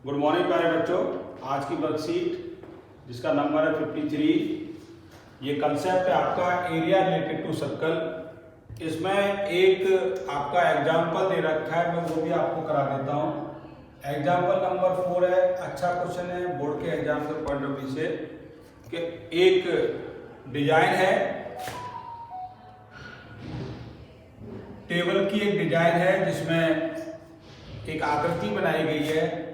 Good morning प्यारे बच्चों। आज की वर्कशीट जिसका नंबर है 53, ये कंसेप्ट है आपका एरिया रिलेटेड टू सर्कल। इसमें एक आपका एग्जाम्पल दे रखा है, मैं वो भी आपको करा देता हूँ। एग्जाम्पल नंबर 4 है। अच्छा क्वेश्चन है बोर्ड के एग्जाम के पॉइंट ऑफ व्यू से कि एक डिजाइन है, टेबल की एक डिजाइन है जिसमें एक आकृति बनाई गई है।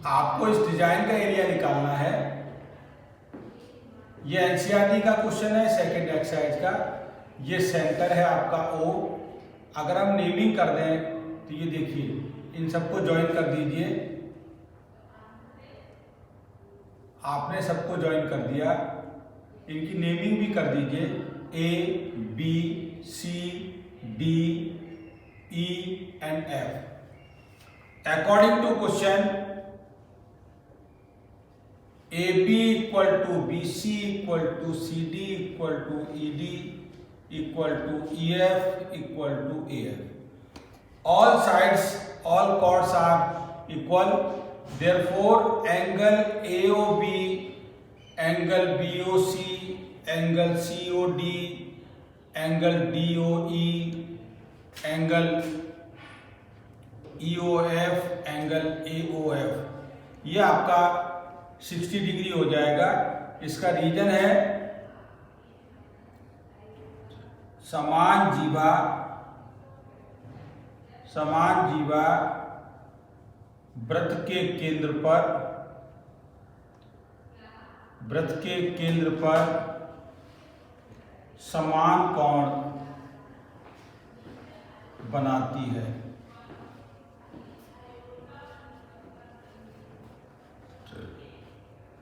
आपको इस डिजाइन का एरिया निकालना है। ये एनसीईआरटी का क्वेश्चन है, सेकंड एक्सरसाइज का। ये सेंटर है आपका ओ। अगर हम नेमिंग कर दें तो ये देखिए, इन सबको ज्वाइन कर दीजिए। आपने सबको ज्वाइन कर दिया, इनकी नेमिंग भी कर दीजिए। A, B, C, D, E and F. According to question, AB equal to BC equal to CD equal to ED equal to EF equal to AF. All sides, all chords are equal. Therefore, angle AOB, angle BOC, angle COD, angle DOE, angle EOF, angle AOF, ये आपका 60 degree हो जाएगा। इसका reason है समान जीवा वृत्त के केंद्र पर समान कोण बनाती है।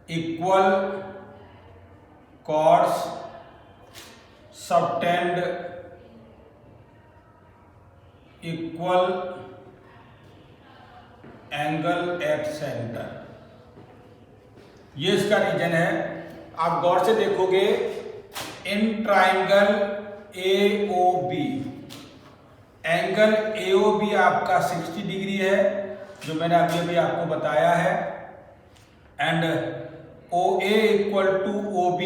Equal chords subtend equal angle at center, ये इसका रीजन है। आप गौर से देखोगे, in triangle AOB, angle AOB आपका 60 डिग्री है, जो मैंने अभी आपको बताया है। And OA equal to OB,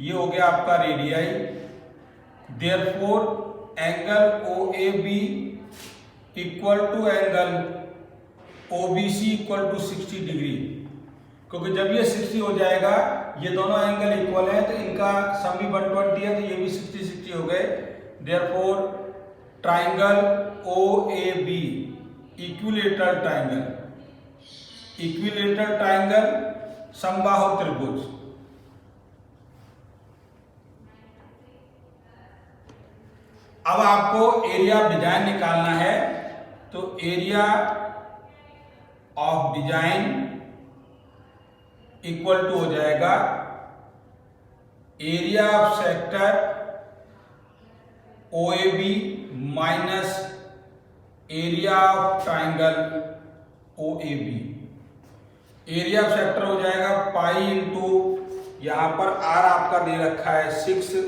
ये हो गया आपका radii. Therefore angle OAB equal to angle OBC equal to 60 degree, क्योंकि जब ये 60 हो जाएगा, ये दोनों एंगल इक्वल है तो इनका सम भी 120 है, तो ये भी 60 हो गए। Therefore triangle OAB equilateral triangle समबाहु त्रिभुज। अब आपको एरिया ऑफ डिजाइन निकालना है, तो area of design equal to हो जाएगा area of sector OAB minus area of triangle OAB। Area of sector हो जाएगा पाई इंटू, यहां पर आर आपका दे रखा है 6,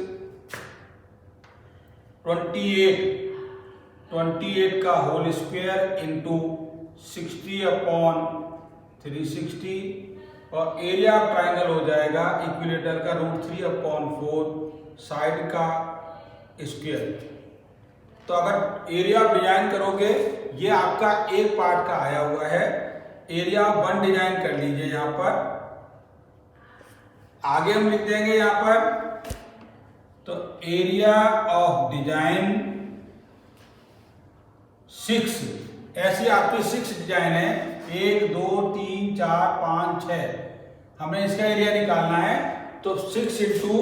28 का होल स्क्वायर इंटू 60 अपॉन 360, और एरिया ऑफ ट्राइंगल हो जाएगा इक्विलेटर का √3 अपॉन 4 साइड का स्क्वायर। तो अगर एरिया ऑफ डिजाइन करोगे, ये आपका एक पार्ट का आया हुआ है। एरिया ऑफ वन डिजाइन कर लीजिए। यहां पर आगे हम लिख देंगे यहां पर, तो एरिया ऑफ डिजाइन 6, ऐसी आपकी 6 डिजाइन है, 1 2 3 4 5 6, हमें इसका एरिया निकालना है। तो 6 into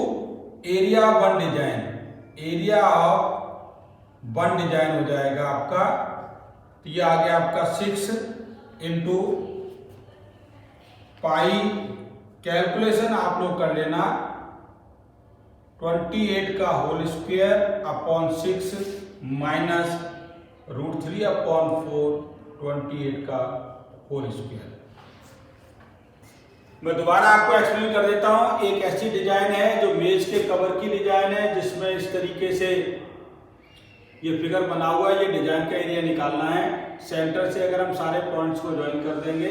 area of one design, area of one design हो जाएगा आपका, तो ये आ गया आपका 6 इंटू पाई, कैलकुलेशन आप लोग कर लेना, 28 का whole square upon 6 minus √3 upon 4, 28 का होल स्क्वायर। मैं दोबारा आपको एक्सप्लेन कर देता हूं। एक ऐसी डिजाइन है जो मेज के कवर की डिजाइन है, जिसमें इस तरीके से ये फिगर बना हुआ है। ये डिजाइन का एरिया निकालना है। सेंटर से अगर हम सारे पॉइंट्स को ज्वाइन कर देंगे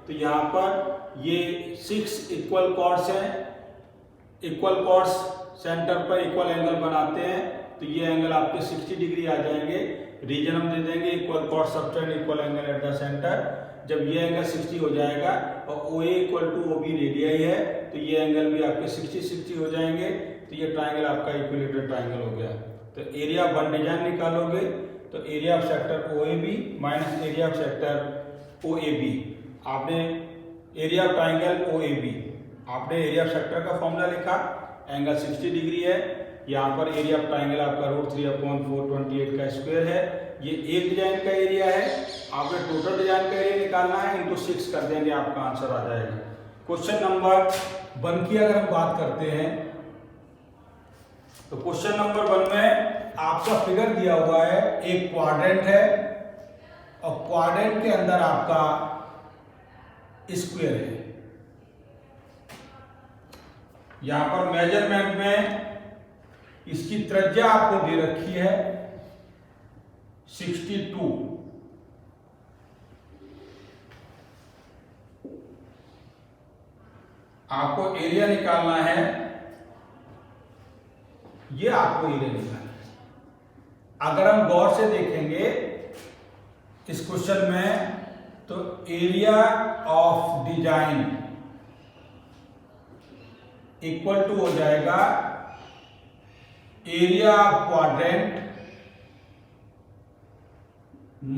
तो यहाँ पर ये 6 इक्वल कॉर्ड्स हैं। इक्वल कॉर्ड्स सेंटर पर इक्वल एंगल बनाते हैं, तो ये एंगल आपके 60 डिग्री आ जाएंगे। रीजन हम दे देंगे equal chord subtend equal angle at the centre. जब ये एंगल 60 हो जाएगा और OA equal to OB radius है, तो ये एंगल भी आपके 60 हो जाएंगे। तो ये ट्राइंगल आपका इक्विलेटरल ट्राइंगल हो गया। तो एरिया ऑफ वन डिजाइन निकालोगे तो area of sector OAB minus area of sector OAB। आपने एरिया ऑफ ट्राइंगल OAB, आपने एरिया ऑफ सेक्टर का फॉर्मूला लिखा, एंगल 60 डिग्री है। यहाँ पर एरिया ऑफ ट्राइंगल आपका √3/428 का स्क्वायर है। ये एक डिजाइन का एरिया है। आपने टोटल डिजाइन का एरिया निकालना है, इनटू 6 कर देंगे, आपका आंसर आ जाएगा। क्वेश्चन नंबर 1 की अगर हम बात करते हैं तो क्वेश्चन नंबर 1 में आपका फिगर दिया हुआ है, एक क्वाड्रेंट है और क्वाड्रेंट के अंदर आपका स्क्वायर है। यहां पर मेजरमेंट में इसकी त्रिज्या आपको दे रखी है 62। आपको एरिया निकालना है, ये आपको एरिया निकालना है। अगर हम गौर से देखेंगे इस क्वेश्चन में तो area of design equal to हो जाएगा area of quadrant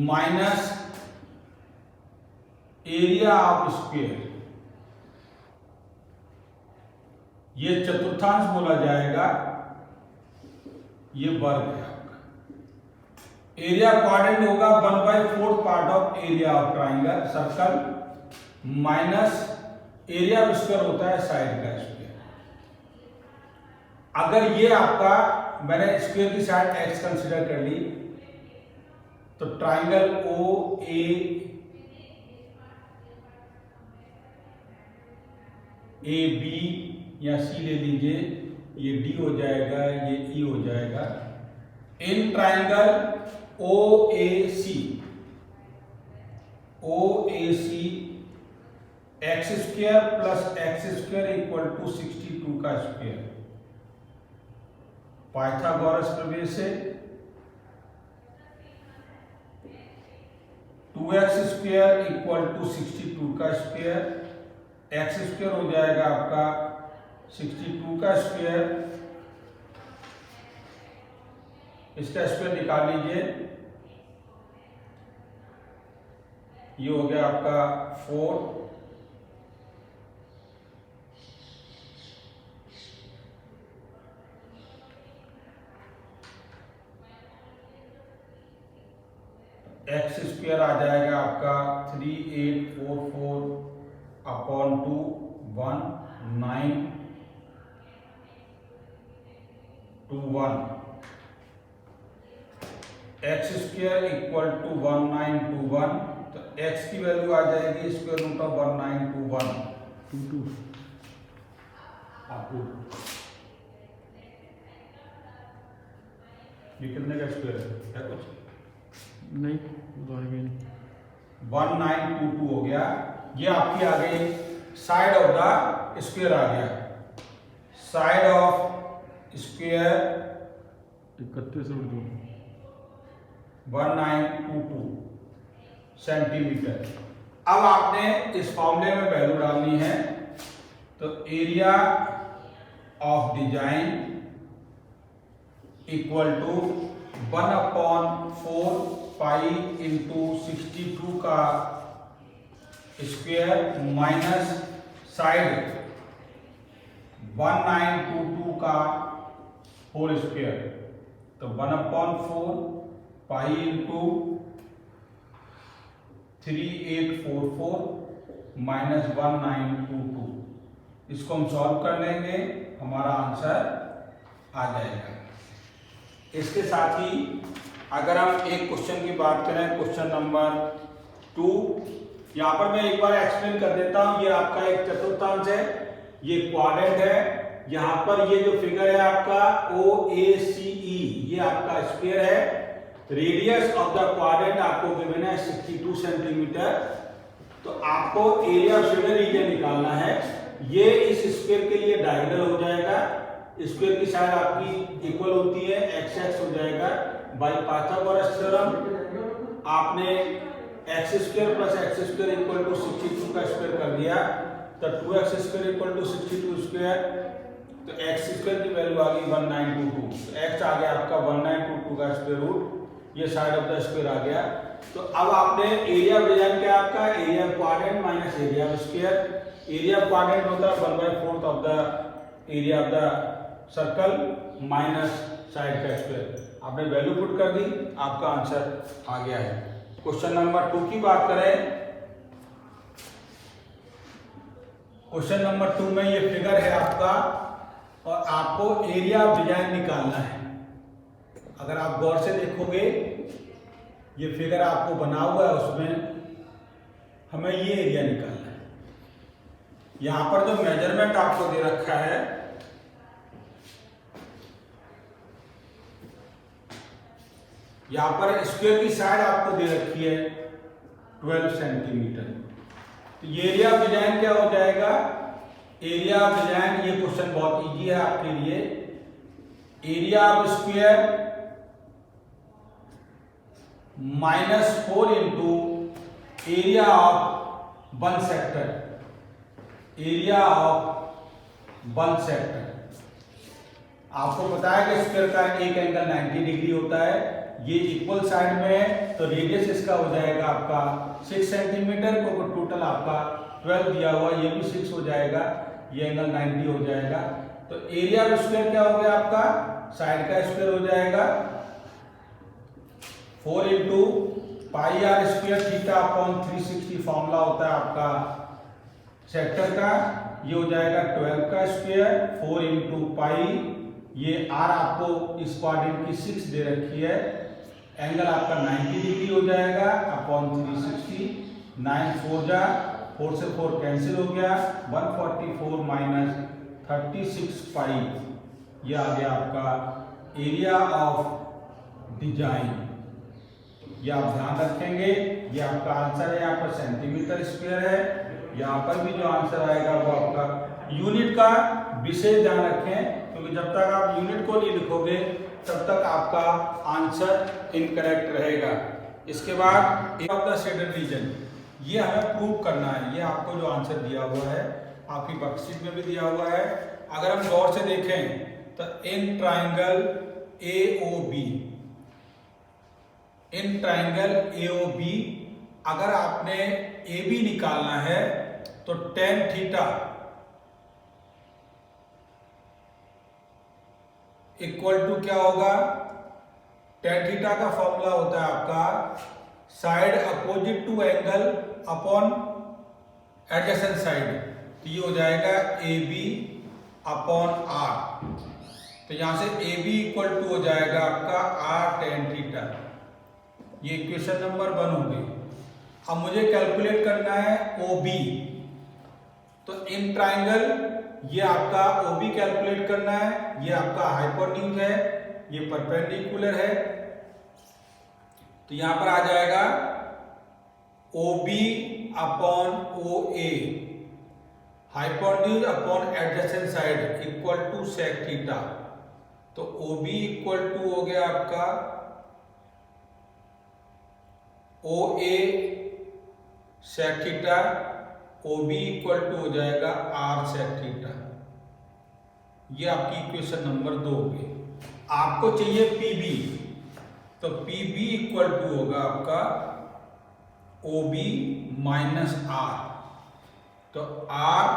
minus area of square. ये चतुर्थांश बोला जाएगा, ये वर्ग है आपका। एरिया क्वाड्रेंट होगा 1/4 part of area of triangle circle minus area of square होता है साइड का स्क्वायर। अगर ये आपका, मैंने स्क्वायर की साइड x कंसीडर कर ली, तो ट्राइंगल OAAB या C ले लीजिए, ये D हो जाएगा, ये E हो जाएगा। In triangle OAC x square plus x square equal to 62 का स्क्वायर। पाइथागोरस प्रमेय से 2x स्क्वायर इक्वल टू 62 का स्क्वायर, x स्क्वायर हो जाएगा आपका 62 का स्क्वायर, इसका स्क्वायर निकाल लीजिए, ये हो गया आपका 4। एक्स स्क्वायर आ जाएगा आपका 3844/2 1921। एक्स स्क्वायर इक्वल टू 1921, तो एक्स की वैल्यू आ जाएगी स्क्वायर रूट ऑफ 1921 आपको। ये कितने का स्क्वायर है कुछ नहीं, 1922 हो गया। ये आपकी आ गई साइड ऑफ द स्क्वायर आ गया। Side of square 1922 centimetre. अब आपने इस फॉर्मूले में वैल्यू डालनी है, तो area of design equal to 1/4 pi into 62 का स्क्वायर माइनस साइड 1922 का होल स्क्वायर। तो 1/4 पाई इंटू 3844 माइनस 1922। इसको हम सॉल्व कर लेंगे, हमारा आंसर आ जाएगा। इसके साथ ही अगर हम एक क्वेश्चन की बात करें, क्वेश्चन नंबर 2, यहाँ पर मैं एक बार एक्सप्लेन कर देता हूँ। ये आपका एक चतुर्थांश है, ये क्वाड्रेंट है। यहाँ पर ये जो फिगर है आपका OACE, ये आपका स्क्वायर है। रेडियस ऑफ द क्वाड्रेंट आपको गिवन है 62 सेंटीमीटर। तो आपको एरिया ऑफ शेडेड रीजन निकालना है। ये इस स्क्वायर के लिए डायगोनल हो जाएगा। स्क्वायर की साइड आपकी इक्वल होती है, x हो जाएगा बाय पाइथागोरस थ्योरम। आपने x square plus x square equal to 62 का स्क्वायर कर दिया, तो 2x square equal to 62 square, तो x स्क्वायर की वैल्यू आ गई 1922। तो x आ गया आपका 1922 का स्क्वायर रूट, ये साइड ऑफ द स्क्वायर आ गया। तो अब आपने एरिया ऑफ डिजाइन क्या आपका, area of quadrant minus area of square. Area of quadrant होता है 1/4 of the area of the circle minus side का स्क्वायर। आपने वैल्यू पुट कर दी, आपका आंसर आ गया है। क्वेश्चन नंबर 2 की बात करें, क्वेश्चन नंबर 2 में ये फिगर है आपका और आपको एरिया ऑफ डिजाइन निकालना है। अगर आप गौर से देखोगे ये फिगर आपको बना हुआ है, उसमें हमें ये एरिया निकालना है। यहां पर जो मेजरमेंट आपको दे रखा है, यहां पर स्क्वायर की साइड आपको दे रखी है 12 सेंटीमीटर। तो ये एरिया ऑफ डिजाइन क्या हो जाएगा, एरिया ऑफ डिजाइन, ये क्वेश्चन बहुत इजी है आपके लिए। Area of square -4 into area of 1 sector, area of 1 sector. आपको पता है कि स्क्वायर का एक एंगल 90 डिग्री होता है। ये इक्वल साइड में है, तो रेडियस इसका हो जाएगा आपका 6 सेंटीमीटर को टोटल आपका 12 दिया हुआ, ये भी 6 हो जाएगा, ये एंगल 90 हो जाएगा। तो एरिया ऑफ स्क्वायर क्या हो गया आपका, साइड का स्क्वायर हो जाएगा 4 into pi r square theta upon 360 formula होता है आपका सेक्टर का। ये हो जाएगा 12 का स्क्वायर 4 इंटू पाई, ये आर आपको इस क्वाड्रेंट की 6 दे रखी है। एंगल आपका 90 डिग्री हो जाएगा अपॉन 360, 9 4 जा 4 से 4 कैंसिल हो गया, 144 माइनस 36 पाई, ये आ गया आपका एरिया ऑफ डिजाइन। ये आप ध्यान रखेंगे, ये आपका आंसर है। यहाँ पर सेंटीमीटर स्क्वायर है, यहाँ पर भी जो आंसर आएगा वो आपका यूनिट का विशेष ध्यान रखें, क्योंकि जब तक आप यूनिट को नहीं लिखोगे तब तक आपका आंसर इनकरेक्ट रहेगा। इसके बाद ऑफ द शेडेड रीजन, ये हमें प्रूव करना है। ये आपको जो आंसर दिया हुआ है आपकी वर्कशीट में भी दिया हुआ है। अगर हम गौर से देखें तो in triangle AOB, in triangle AOB अगर आपने AB निकालना है तो tan थीटा इक्वल टू क्या होगा, tan थीटा का फॉर्मूला होता है आपका side opposite to angle upon adjacent side. तो ये हो जाएगा AB अपॉन R। तो यहां से AB इक्वल टू हो जाएगा आपका R tan थीटा। ये इक्वेशन नंबर 1 हो गई। अब मुझे कैलकुलेट करना है OB। तो इन ट्राइंगल ये आपका OB कैलकुलेट करना है। ये आपका हाइपोटेन्यूज है, ये परपेंडिकुलर है। तो यहां पर आ जाएगा OB upon OA, hypotenuse upon adjacent side equal to sec theta. तो OB इक्वल टू हो गया आपका OA sec theta, OB equal to हो जाएगा R सेक थीटा। ये आपकी इक्वेशन नंबर 2 होगी। आपको चाहिए PB, तो PB इक्वल टू होगा आपका OB माइनस R। तो R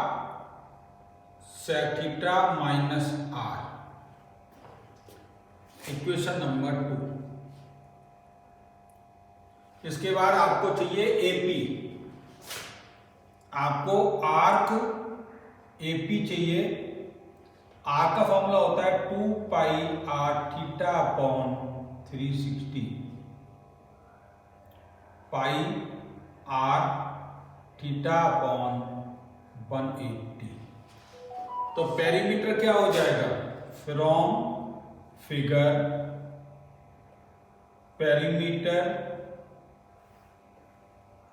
sec theta minus R, equation number 2। इसके बाद आपको चाहिए AP, आपको आर्क AP चाहिए। आर का फॉर्मूला होता है 2 pi R theta upon 360, pi R theta upon 180। तो पेरीमीटर क्या हो जाएगा, from figure perimeter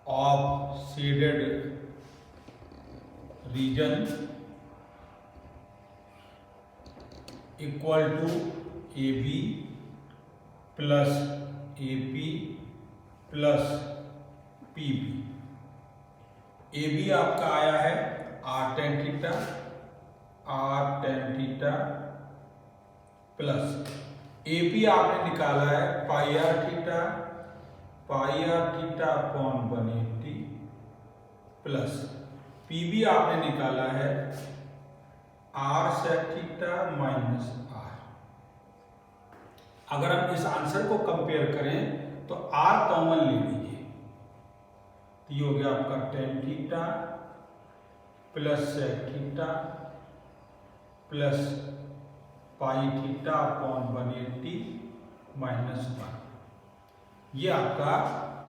of shaded region equal to AB plus AP plus PB। AB आपका आया है r tan theta plus AP आपने निकाला है पाई r theta upon 180 plus PB आपने निकाला है r sec theta minus r। अगर हम इस आंसर को कंपेयर करें तो r कॉमन ले लीजिए, तो ये हो गया आपका tan theta plus sec theta plus pi theta upon 180 minus 1। ये आपका